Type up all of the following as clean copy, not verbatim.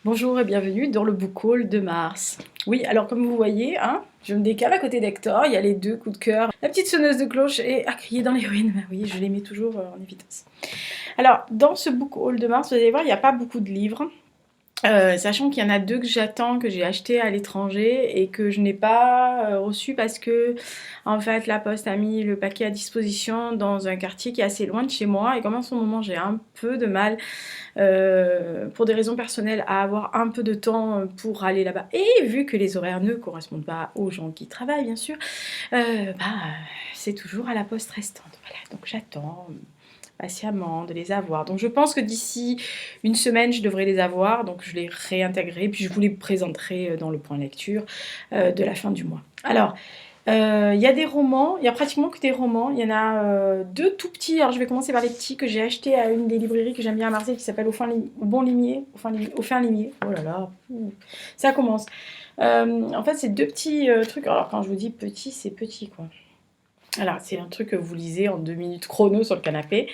Bonjour et bienvenue dans le book haul de mars. Oui, alors comme vous voyez, hein, je me décale à côté d'Hector, il y a les deux coups de cœur, la petite sonneuse de cloche et à crier dans les ruines. Bah oui, je les mets toujours en évidence. Alors, dans ce book haul de mars, vous allez voir, il n'y a pas beaucoup de livres. Sachant qu'il y en a deux que j'attends, que j'ai acheté à l'étranger et que je n'ai pas reçu parce que en fait la poste a mis le paquet à disposition dans un quartier qui est assez loin de chez moi et comme en ce moment j'ai un peu de mal pour des raisons personnelles à avoir un peu de temps pour aller là-bas et vu que les horaires ne correspondent pas aux gens qui travaillent bien sûr, c'est toujours à la poste restante. Voilà, donc j'attends patiemment de les avoir. Donc je pense que d'ici une semaine, je devrais les avoir. Donc je les réintégrerai, puis je vous les présenterai dans le point lecture de la fin du mois. Alors, il y a des romans, il y a pratiquement que des romans. Il y en a deux tout petits. Alors je vais commencer par les petits que j'ai achetés à une des librairies que j'aime bien à Marseille qui s'appelle Au Bon Limier. Au Fin Limier. Oh là là, ça commence. En fait, c'est deux petits trucs. Alors quand je vous dis petit, c'est petit quoi. Alors, c'est un truc que vous lisez en 2 minutes chrono sur le canapé.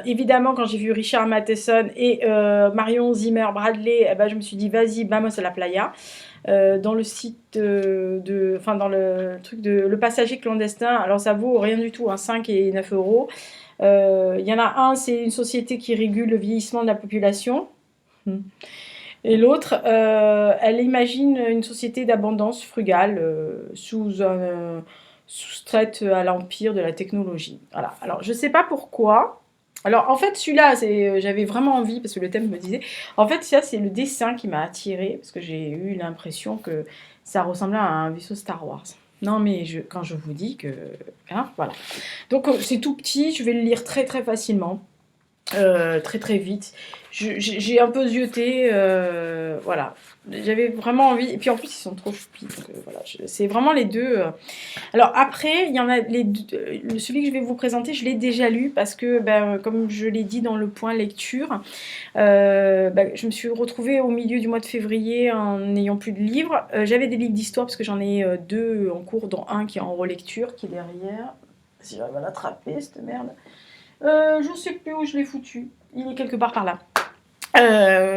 Évidemment, quand j'ai vu Richard Matheson et Marion Zimmer Bradley, eh ben, je me suis dit, vas-y, vamos a la playa. Dans le site enfin, dans le truc de Le Passager clandestin, alors ça vaut rien du tout, hein, 5 et 9 euros. Il y en a un, c'est une société qui régule le vieillissement de la population. Et l'autre, elle imagine une société d'abondance frugale soustraite à l'empire de la technologie. Voilà. Alors, je ne sais pas pourquoi. Alors, en fait, celui-là, j'avais vraiment envie, parce que le thème me disait... En fait, ça, c'est le dessin qui m'a attirée, parce que j'ai eu l'impression que ça ressemblait à un vaisseau Star Wars. Non, mais quand je vous dis que... Hein, voilà. Donc, c'est tout petit, je vais le lire très, très facilement. Très très vite. J'ai un peu zioté, voilà. J'avais vraiment envie. Et puis en plus, ils sont trop choupis. Donc voilà, c'est vraiment les deux. Alors après, il y en a celui que je vais vous présenter, je l'ai déjà lu parce que, ben, comme je l'ai dit dans le point lecture, je me suis retrouvée au milieu du mois de février en n'ayant plus de livres. J'avais des livres d'histoire parce que j'en ai deux en cours, dont un qui est en relecture, qui est derrière. Si j'arrive à l'attraper, cette merde. Je sais plus où je l'ai foutu. Il est quelque part par là.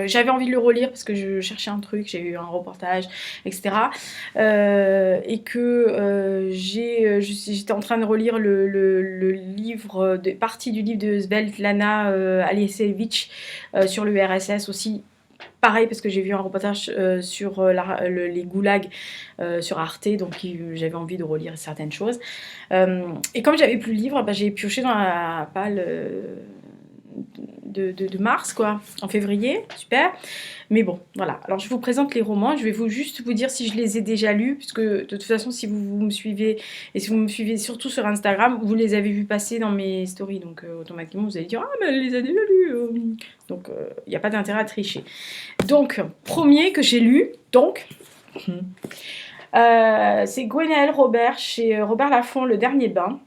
J'avais envie de le relire parce que je cherchais un truc, j'ai eu un reportage, etc. Et que j'étais en train de relire le livre, partie du livre de Svetlana Alexievitch sur l'URSS aussi. Pareil, parce que j'ai vu un reportage sur les goulags sur Arte, donc j'avais envie de relire certaines choses. Et comme j'avais plus le livre, j'ai pioché dans la palle de mars, quoi, en février, super. Mais bon, voilà. Alors je vous présente les romans, je vais juste vous dire si je les ai déjà lus, puisque de toute façon, si vous me suivez, et si vous me suivez surtout sur Instagram, vous les avez vus passer dans mes stories, donc automatiquement vous allez dire « Ah, mais elle les a déjà lus !» Donc il n'y a pas d'intérêt à tricher. Donc, premier que j'ai lu, donc... c'est Gwenaëlle Robert chez Robert Laffont, Le Dernier Bain.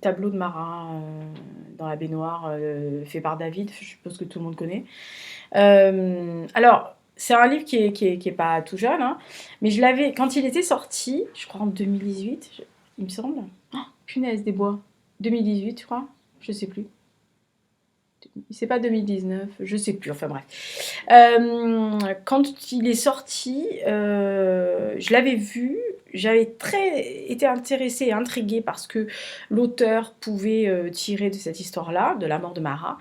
Tableau de marin dans la baignoire fait par David, je suppose que tout le monde connaît. Alors, c'est un livre qui est pas tout jeune, hein, mais je l'avais, quand il était sorti, je crois en 2018, il me semble. Oh, punaise des bois. 2018, je crois. Je sais plus. C'est pas 2019, je sais plus, enfin bref. Quand il est sorti, je l'avais vu, j'avais été intéressée et intriguée parce que l'auteur pouvait tirer de cette histoire-là, de la mort de Marat,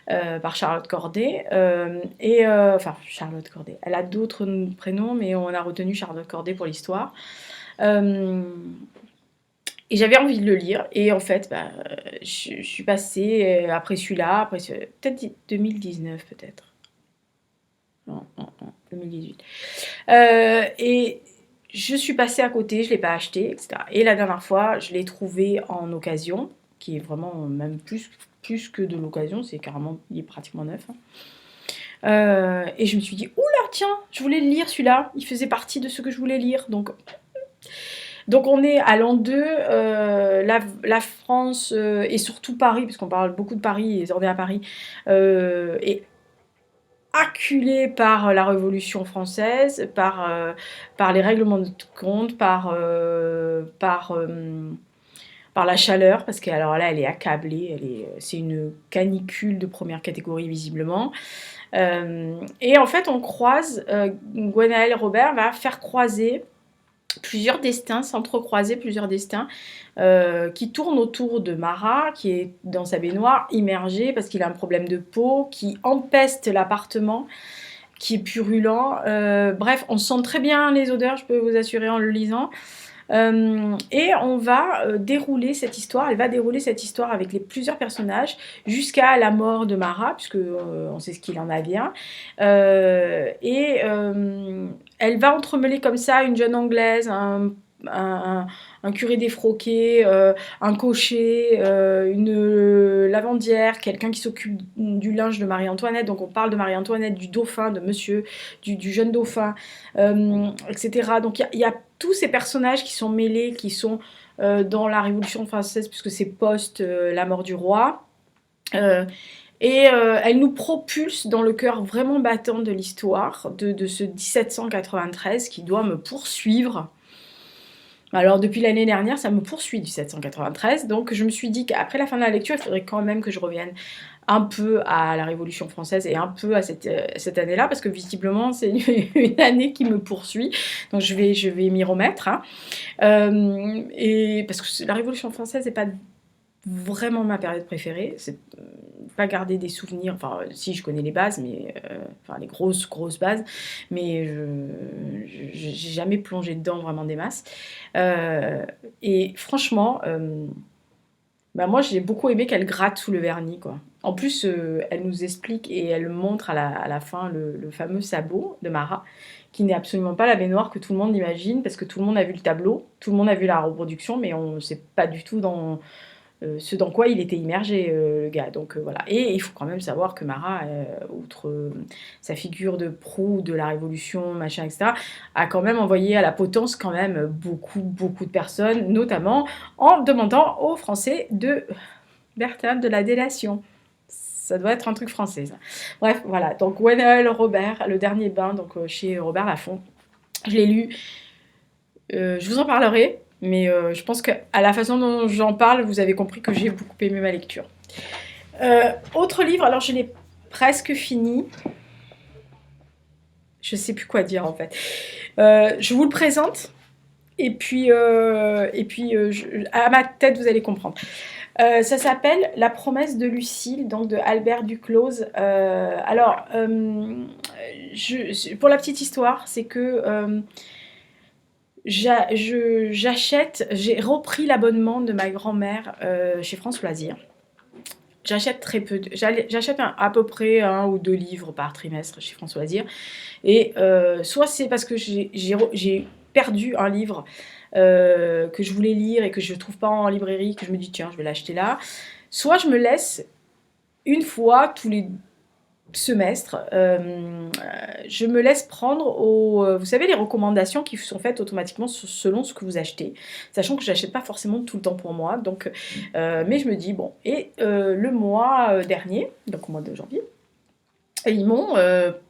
par Charlotte Corday. Enfin, Charlotte Corday, elle a d'autres prénoms, mais on a retenu Charlotte Corday pour l'histoire. Et j'avais envie de le lire. Et en fait, je suis passée après celui-là, peut-être 2019, peut-être. Non, 2018. Et je suis passée à côté, je ne l'ai pas acheté, etc. Et la dernière fois, je l'ai trouvé en occasion, qui est vraiment même plus que de l'occasion, c'est carrément, il est pratiquement neuf. Hein. Et je me suis dit, oula, tiens, je voulais le lire celui-là, il faisait partie de ce que je voulais lire, donc on est à l'an 2, la France et surtout Paris, parce qu'on parle beaucoup de Paris et on est à Paris, est acculée par la Révolution française, par les règlements de compte, par la chaleur, parce que alors là elle est accablée, c'est une canicule de première catégorie visiblement. Et en fait, on croise, Gwenaël Robert va faire croiser plusieurs destins, s'entrecroiser plusieurs destins qui tournent autour de Marat, qui est dans sa baignoire, immergé parce qu'il a un problème de peau, qui empeste l'appartement, qui est purulent. Bref, on sent très bien les odeurs, je peux vous assurer en le lisant. Et on va dérouler cette histoire, elle va dérouler cette histoire avec plusieurs personnages jusqu'à la mort de Marat, puisque on sait ce qu'il en advient. Elle va entremêler comme ça une jeune Anglaise, un curé défroqué, un cocher, une lavandière, quelqu'un qui s'occupe du linge de Marie-Antoinette. Donc on parle de Marie-Antoinette, du dauphin, de monsieur, du jeune dauphin, etc. Donc il y a tous ces personnages qui sont mêlés, qui sont dans la Révolution française, puisque c'est post la mort du roi. Elle nous propulse dans le cœur vraiment battant de l'histoire, de ce 1793 qui doit me poursuivre. Alors depuis l'année dernière, ça me poursuit du 1793, donc je me suis dit qu'après la fin de la lecture, il faudrait quand même que je revienne un peu à la Révolution française et un peu à cette année-là, parce que visiblement c'est une année qui me poursuit, donc je vais m'y remettre. Hein. Et parce que la Révolution française n'est pas vraiment ma période préférée, c'est pas garder des souvenirs, enfin si je connais les bases, mais enfin les grosses bases, mais j'ai jamais plongé dedans vraiment des masses. Et franchement, bah moi j'ai beaucoup aimé qu'elle gratte sous le vernis, quoi. En plus, elle nous explique et elle montre à la fin le fameux sabot de Marat, qui n'est absolument pas la baignoire que tout le monde imagine, parce que tout le monde a vu le tableau, tout le monde a vu la reproduction, mais on ne sait pas du tout dans ce dans quoi il était immergé, le gars. Donc voilà. Et il faut quand même savoir que Marat, outre sa figure de proue de la Révolution, machin, etc., a quand même envoyé à la potence quand même beaucoup de personnes, notamment en demandant aux Français de Bertha de la délation. Ça doit être un truc français, ça. Bref, voilà. Donc Gwenaël Robert, Le Dernier Bain, donc chez Robert Laffont. Je l'ai lu. Je vous en parlerai. Mais je pense qu'à la façon dont j'en parle, vous avez compris que j'ai beaucoup aimé ma lecture. Autre livre, alors je l'ai presque fini. Je sais plus quoi dire en fait. Je vous le présente. Et puis, à ma tête, vous allez comprendre. Ça s'appelle La promesse de Lucille, donc de Albert Duclos. Pour la petite histoire, c'est que j'ai repris l'abonnement de ma grand-mère chez France Loisirs. J'achète très peu, j'achète à peu près 1 ou 2 livres par trimestre chez France Loisirs. Et soit c'est parce que j'ai perdu un livre que je voulais lire et que je ne trouve pas en librairie, que je me dis tiens, je vais l'acheter là. Soit je me laisse une fois tous les semestre, je me laisse prendre vous savez, les recommandations qui sont faites automatiquement selon ce que vous achetez, sachant que je n'achète pas forcément tout le temps pour moi, donc, mais je me dis, bon, et le mois dernier, donc au mois de janvier, ils m'ont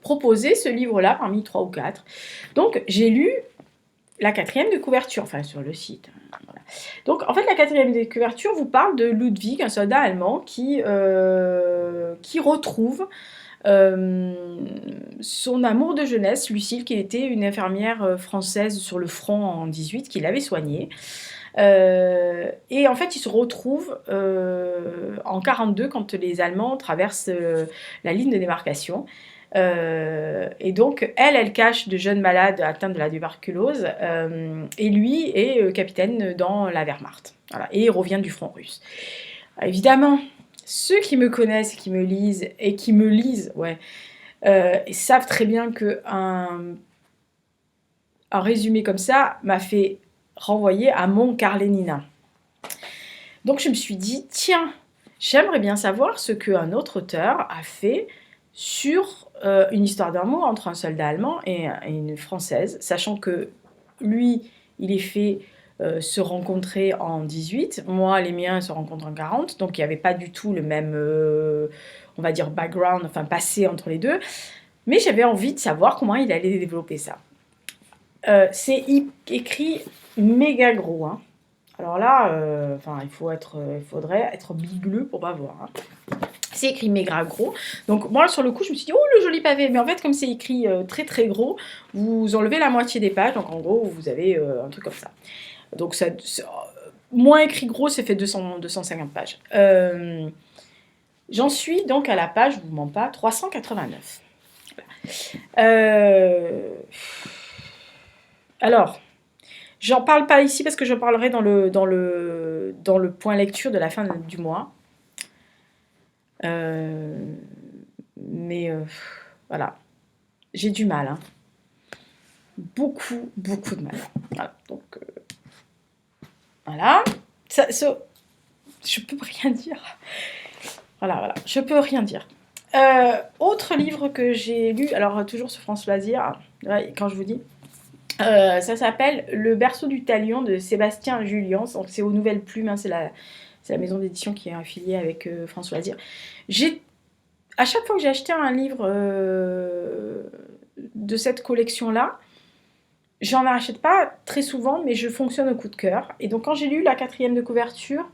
proposé ce livre-là parmi 3 ou 4, donc j'ai lu la 4e de couverture, enfin sur le site. Voilà. Donc en fait la 4e de couverture vous parle de Ludwig, un soldat allemand qui retrouve son amour de jeunesse, Lucille, qui était une infirmière française sur le front en 18, qui l'avait soignée. Et en fait, il se retrouve en 42 quand les Allemands traversent la ligne de démarcation. Et donc, elle cache de jeunes malades atteints de la tuberculose, et lui est capitaine dans la Wehrmacht. Voilà, et il revient du front russe. Évidemment, ceux qui me connaissent, qui me lisent, savent très bien qu'un résumé comme ça m'a fait renvoyer à mon Karenina. Donc je me suis dit, tiens, j'aimerais bien savoir ce qu'un autre auteur a fait sur une histoire d'amour entre un soldat allemand et une française, sachant que lui, il est fait se rencontrer en 18, moi les miens se rencontrent en 40, donc il n'y avait pas du tout le même, on va dire, background, enfin passé entre les deux, mais j'avais envie de savoir comment il allait développer ça. C'est écrit méga gros, hein. Alors là, il faudrait être bigleux pour pas voir. Hein. C'est écrit méga gros. Donc moi sur le coup je me suis dit oh le joli pavé. Mais en fait comme c'est écrit très très gros, vous enlevez la moitié des pages. Donc en gros vous avez un truc comme ça. Donc ça, moins écrit gros, c'est fait 250 pages. J'en suis donc à la page, je vous mens pas, 389. Alors, j'en parle pas ici parce que j'en parlerai dans le point lecture de la fin du mois. Mais voilà, j'ai du mal. Hein. Beaucoup de mal. Voilà, donc voilà. Je peux rien dire. Voilà, je peux rien dire. Autre livre que j'ai lu, alors toujours sur France Loisirs, quand je vous dis, ça s'appelle Le berceau du talion de Sébastien Julian. Donc c'est aux Nouvelles Plumes, hein, c'est la maison d'édition qui est affiliée avec France Loisirs. À chaque fois que j'ai acheté un livre de cette collection-là, j'en rachète pas très souvent, mais je fonctionne au coup de cœur. Et donc quand j'ai lu la 4e de couverture,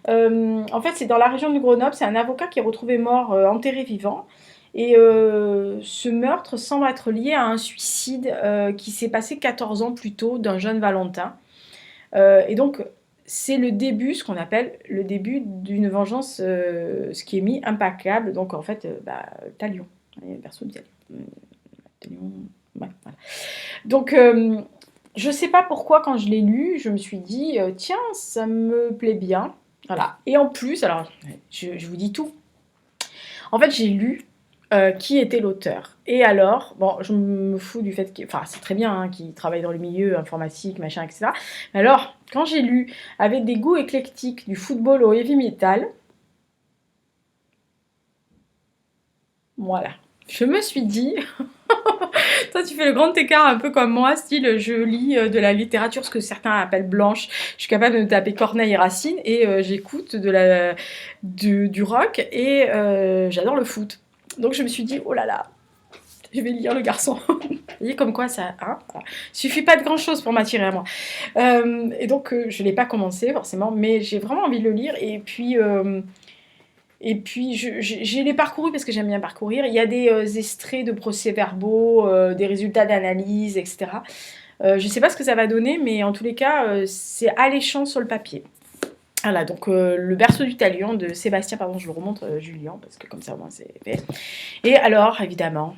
en fait c'est dans la région de Grenoble, c'est un avocat qui est retrouvé mort, enterré vivant. Et ce meurtre semble être lié à un suicide qui s'est passé 14 ans plus tôt d'un jeune Valentin. Et donc c'est le début, ce qu'on appelle le début d'une vengeance, ce qui est mis implacable. Donc en fait, Talion, le berceau de Talion. Ouais, voilà. Donc, je sais pas pourquoi, quand je l'ai lu, je me suis dit, tiens, ça me plaît bien. Voilà. Et en plus, alors, je vous dis tout. En fait, j'ai lu qui était l'auteur. Et alors, bon, je me fous du fait qu'il... Enfin, c'est très bien hein, qu'il travaille dans le milieu informatique, machin, etc. Mais alors, quand j'ai lu, avec des goûts éclectiques, du football au heavy metal, voilà. Je me suis dit... Toi, tu fais le grand écart un peu comme moi, style je lis de la littérature, ce que certains appellent blanche. Je suis capable de me taper Corneille et Racine et j'écoute du rock et j'adore le foot. Donc je me suis dit, oh là là, je vais lire Le Garçon. Vous voyez comme quoi ça... Hein, voilà. Suffit pas de grand chose pour m'attirer à moi. Et donc je ne l'ai pas commencé forcément, mais j'ai vraiment envie de le lire. Et puis... je l'ai parcouru parce que j'aime bien parcourir. Il y a des extraits de procès-verbaux, des résultats d'analyse, etc. Je ne sais pas ce que ça va donner, mais en tous les cas, c'est alléchant sur le papier. Voilà, donc Le berceau du talion de Sébastien, pardon, je le remonte, Julien, parce que comme ça, moi, c'est fait. Et alors, évidemment,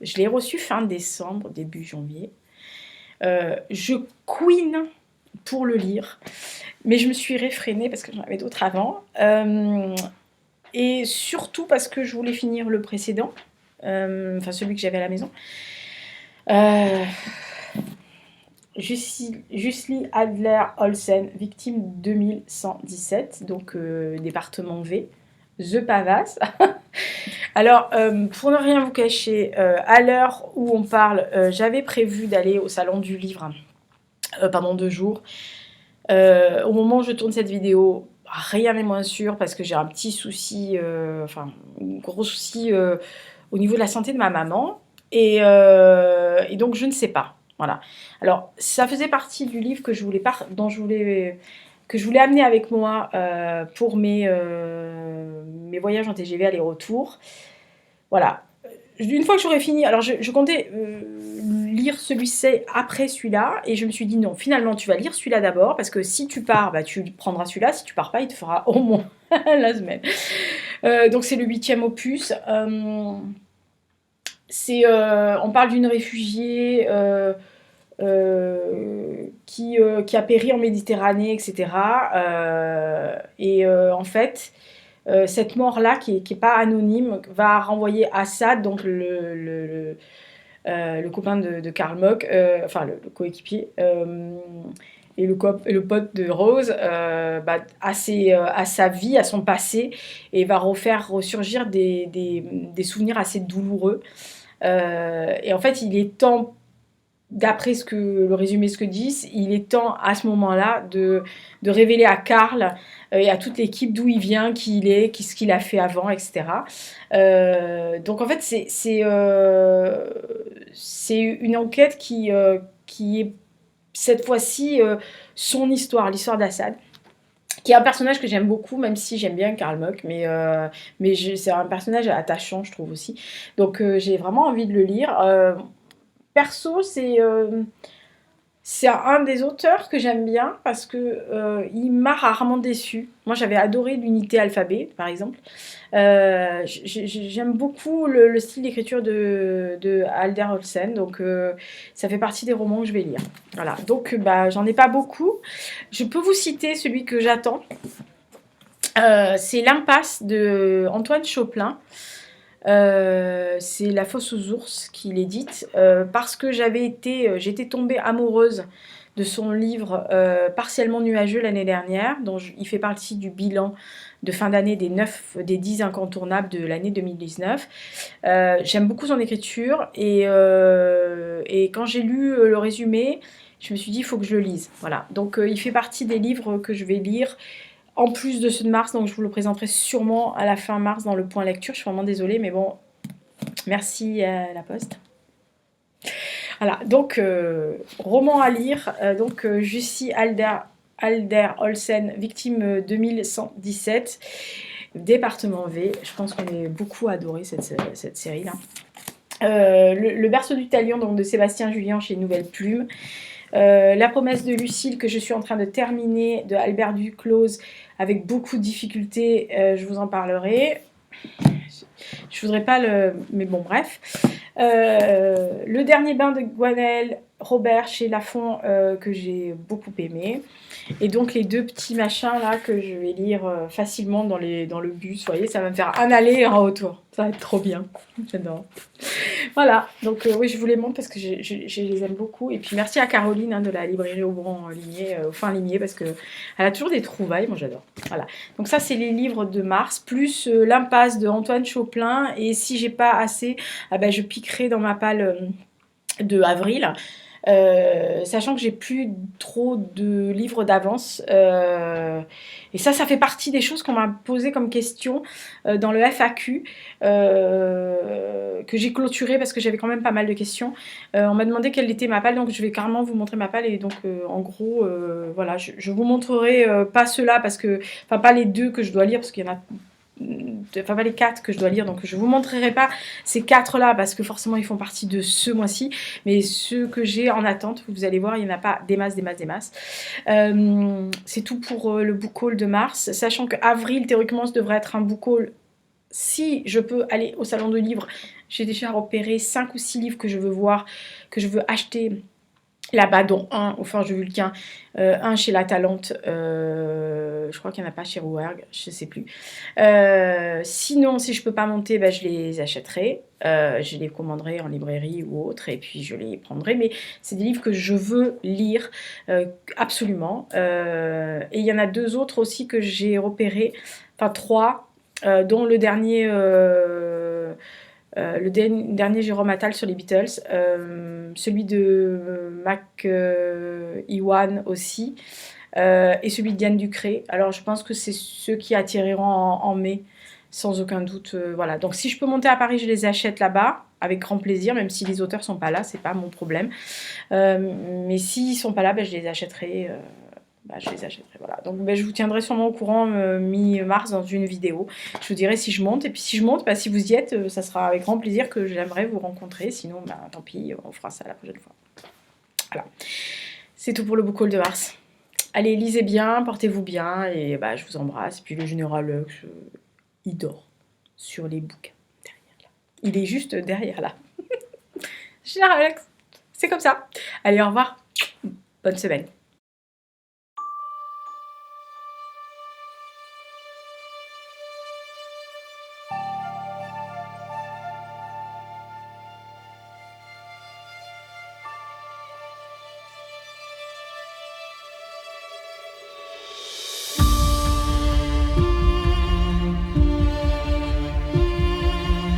je l'ai reçu fin décembre, début janvier. Je couine pour le lire, mais je me suis réfrénée parce que j'en avais d'autres avant. Et surtout parce que je voulais finir le précédent, enfin celui que j'avais à la maison. Jusli Adler Olsen, victime 2117, donc département V, The Pavas. Alors, pour ne rien vous cacher, à l'heure où on parle, j'avais prévu d'aller au salon du livre pendant 2 jours. Au moment où je tourne cette vidéo, rien n'est moins sûr parce que j'ai un petit souci, un gros souci au niveau de la santé de ma maman. Et donc, je ne sais pas. Voilà. Alors, ça faisait partie du livre que je voulais amener avec moi pour mes voyages en TGV aller-retour. Voilà. Une fois que j'aurais fini, alors je comptais lire celui-ci après celui-là, et je me suis dit non, finalement tu vas lire celui-là d'abord, parce que si tu pars, tu prendras celui-là, si tu pars pas, il te fera au moins la semaine. Donc c'est le 8e opus. On parle d'une réfugiée qui a péri en Méditerranée, etc. En fait... cette mort-là, qui est pas anonyme, va renvoyer Assad, donc le copain de Karl Mock, le coéquipier, et le pote de Rose, à sa vie, à son passé, et va refaire ressurgir des souvenirs assez douloureux. Et en fait, il est temps, d'après le résumé ce que disent, il est temps à ce moment-là de révéler à Karl et à toute l'équipe d'où il vient, qui il est, ce qu'il a fait avant, etc. Donc en fait, c'est une enquête qui est cette fois-ci son histoire, l'histoire d'Assad. qui est un personnage que j'aime beaucoup, même si j'aime bien Karl Mock, mais c'est un personnage attachant, je trouve aussi. Donc j'ai vraiment envie de le lire. Perso, c'est un des auteurs que j'aime bien parce que il m'a rarement déçu. Moi, j'avais adoré l'unité alphabet, par exemple. J'aime beaucoup le style d'écriture de Alder Olsen, donc ça fait partie des romans que je vais lire. Voilà, donc bah, j'en ai pas beaucoup. Je peux vous citer celui que j'attends. C'est L'Impasse de Antoine Chopin. C'est La Fosse aux ours qui l'édite parce que j'étais tombée amoureuse de son livre Partiellement nuageux l'année dernière, dont il fait partie du bilan de fin d'année des 10 incontournables de l'année 2019. J'aime beaucoup son écriture et quand j'ai lu le résumé, je me suis dit il faut que je le lise. Voilà. Donc il fait partie des livres que je vais lire en plus de ceux de mars, donc je vous le présenterai sûrement à la fin mars dans le point lecture. Je suis vraiment désolée, mais bon, merci à la Poste. Voilà, donc roman à lire, Jussi Alder Olsen, victime 2117, département V. Je pense qu'on est beaucoup adoré cette série-là. Le berceau du talion, donc de Sébastien Julien chez Nouvelle Plume. La promesse de Lucille que je suis en train de terminer de Albert Duclos avec beaucoup de difficultés, je vous en parlerai. Je voudrais pas le... mais bon bref. Le dernier bain de Gwenaëlle Robert chez Lafon que j'ai beaucoup aimé. Et donc les deux petits machins là que je vais lire facilement dans le bus. Vous voyez, ça va me faire un aller et un retour. Ça va être trop bien. J'adore. Voilà, donc oui, je vous les montre parce que je les aime beaucoup. Et puis merci à Caroline de la librairie Aubran Ligné, au fin Ligné, parce qu'elle a toujours des trouvailles, moi j'adore. Voilà, donc ça c'est les livres de mars, plus L'Impasse de Antoine Chopin. Et si j'ai pas assez, je piquerai dans ma palle de avril. Sachant que j'ai plus trop de livres d'avance et ça fait partie des choses qu'on m'a posé comme question dans le FAQ que j'ai clôturé parce que j'avais quand même pas mal de questions. On m'a demandé quelle était ma palle, donc je vais carrément vous montrer ma palle. Et donc en gros voilà, je vous montrerai pas ceux-là parce que, enfin pas les deux que je dois lire parce qu'il y en a, enfin pas les 4 que je dois lire, donc je vous montrerai pas ces 4 là parce que forcément ils font partie de ce mois-ci, mais ceux que j'ai en attente, vous allez voir, il n'y en a pas des masses. C'est tout pour le book haul de mars, sachant que avril théoriquement ça devrait être un book haul si je peux aller au salon de livres. J'ai déjà repéré 5 ou 6 livres que je veux voir, que je veux acheter là-bas, dont un au Forge de Vulcain, un chez La Talente, je crois qu'il n'y en a pas chez Rouergue, je ne sais plus. Sinon, si je ne peux pas monter, je les achèterai, je les commanderai en librairie ou autre, et puis je les prendrai. Mais c'est des livres que je veux lire absolument. Et il y en a 2 autres aussi que j'ai repérés, enfin 3, dont le dernier... le dernier Jérôme Attal sur les Beatles, celui de Mac Iwan aussi, et celui de Diane Ducré. Alors je pense que c'est ceux qui attireront en mai, sans aucun doute. Voilà. Donc si je peux monter à Paris, je les achète là-bas, avec grand plaisir, même si les auteurs sont pas là, c'est pas mon problème. Mais s'ils sont pas là, je les achèterai. Voilà. Donc je vous tiendrai sûrement au courant mi-mars dans une vidéo. Je vous dirai si je monte. Et puis si je monte, si vous y êtes, ça sera avec grand plaisir que j'aimerais vous rencontrer. Sinon, tant pis, on fera ça la prochaine fois. Voilà. C'est tout pour le book haul de mars. Allez, lisez bien, portez-vous bien. Et je vous embrasse. Et puis le général Lux, il dort sur les bouquins. Derrière là. Il est juste derrière là. Général Lux, c'est comme ça. Allez, au revoir. Bonne semaine.